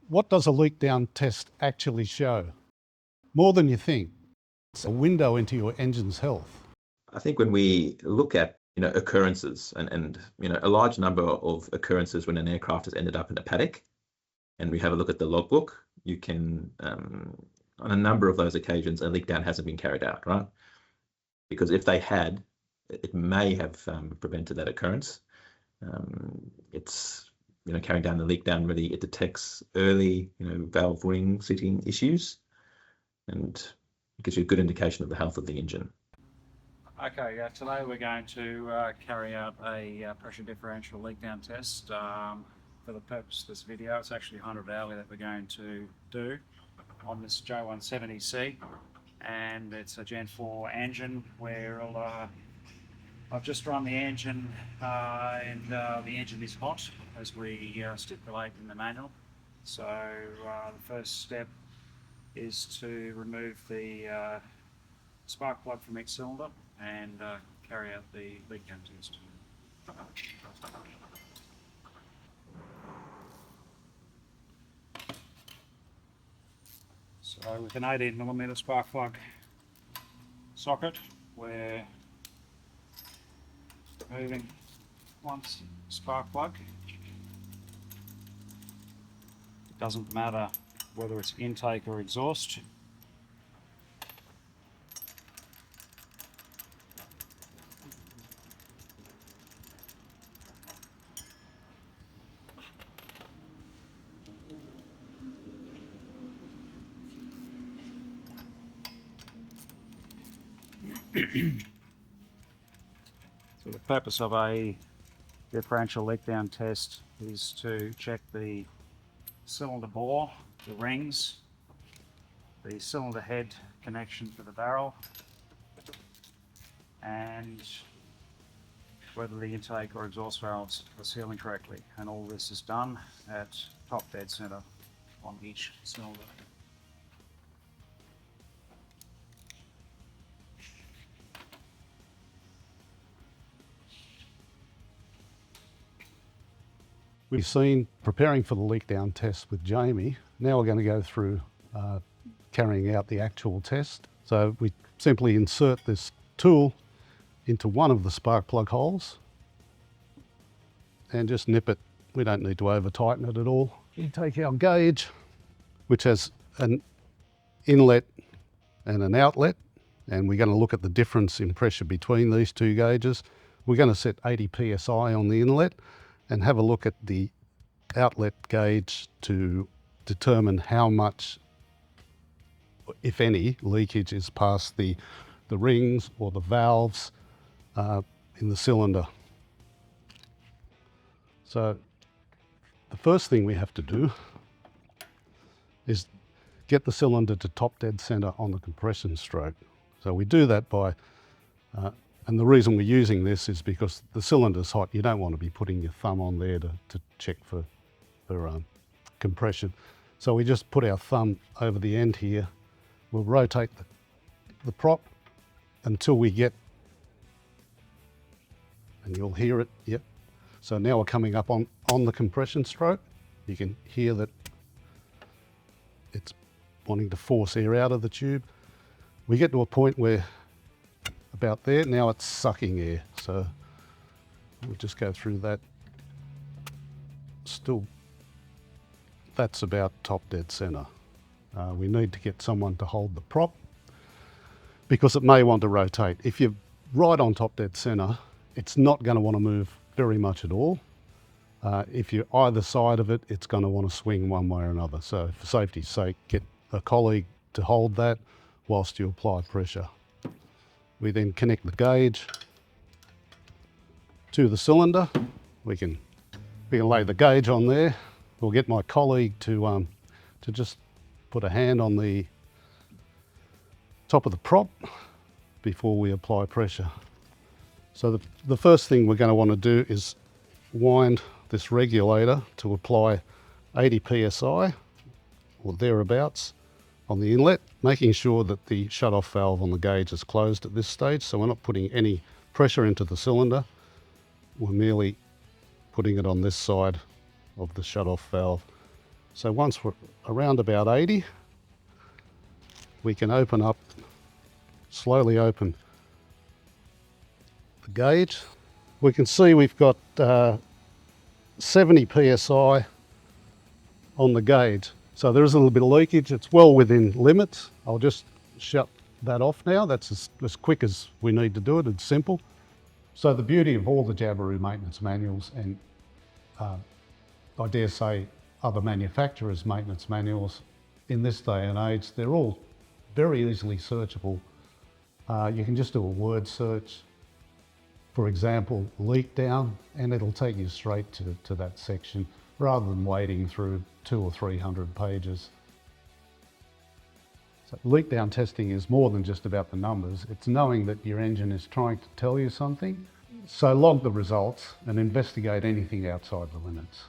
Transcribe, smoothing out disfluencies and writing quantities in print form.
What does a leak down test actually show? More than you think. It's a window into your engine's health. I think when we look at occurrences and a large number of occurrences when an aircraft has ended up in a paddock, and we have a look at the logbook, you can on a number of those occasions a leak down hasn't been carried out, right? Because if they had, it may have prevented that occurrence. It's carrying down the leak down really, it detects early valve ring sitting issues, and it gives you a good indication of the health of the engine. Okay, today we're going to carry out a pressure differential leak down test. For the purpose of this video, it's actually 100 hourly that we're going to do on this J170C, and it's a Gen 4 engine where I've just run the engine and the engine is hot as we stipulate in the manual. So the first step is to remove the spark plug from each cylinder and carry out the leak down test. So with an 18mm spark plug socket, we're removing one spark plug. It doesn't matter whether it's intake or exhaust. So the purpose of a differential leak down test is to check the cylinder bore, the rings, the cylinder head connection to the barrel, and whether the intake or exhaust valves are sealing correctly. And all this is done at top dead center on each cylinder. We've seen preparing for the leak down test with Jamie. Now we're going to go through carrying out the actual test. So we simply insert this tool into one of the spark plug holes and just nip it. We don't need to over tighten it at all. We take our gauge, which has an inlet and an outlet, and we're going to look at the difference in pressure between these two gauges. We're going to set 80 psi on the inlet and have a look at the outlet gauge to determine how much, if any, leakage is past the rings or the valves in the cylinder. So the first thing we have to do is get the cylinder to top dead center on the compression stroke. So we do that by and the reason we're using this is because the cylinder's hot. You don't want to be putting your thumb on there to check for compression. So we just put our thumb over the end here. We'll rotate the prop until we get, and you'll hear it, yep. So now we're coming up on the compression stroke. You can hear that it's wanting to force air out of the tube. We get to a point where about there, now it's sucking air. So we'll just go through that. Still, that's about top dead center. We need to get someone to hold the prop because it may want to rotate. If you're right on top dead center, it's not going to want to move very much at all. If you're either side of it, it's going to want to swing one way or another. So for safety's sake, get a colleague to hold that whilst you apply pressure. We then connect the gauge to the cylinder. We can lay the gauge on there. We'll get my colleague to just put a hand on the top of the prop before we apply pressure. So the first thing we're going to want to do is wind this regulator to apply 80 psi or thereabouts on the inlet, making sure that the shut-off valve on the gauge is closed at this stage, so we're not putting any pressure into the cylinder. We're merely putting it on this side of the shut-off valve. So once we're around about 80, we can open up, slowly open the gauge. We can see we've got 70 psi on the gauge. So there is a little bit of leakage. It's well within limits. I'll just shut that off now. That's as quick as we need to do it. It's simple. So the beauty of all the Jabiru maintenance manuals, and I dare say other manufacturers' maintenance manuals in this day and age, they're all very easily searchable. You can just do a word search, for example, leak down, and it'll take you straight to that section rather than wading through 200 or 300 pages. So leak down testing is more than just about the numbers. It's knowing that your engine is trying to tell you something. So log the results and investigate anything outside the limits.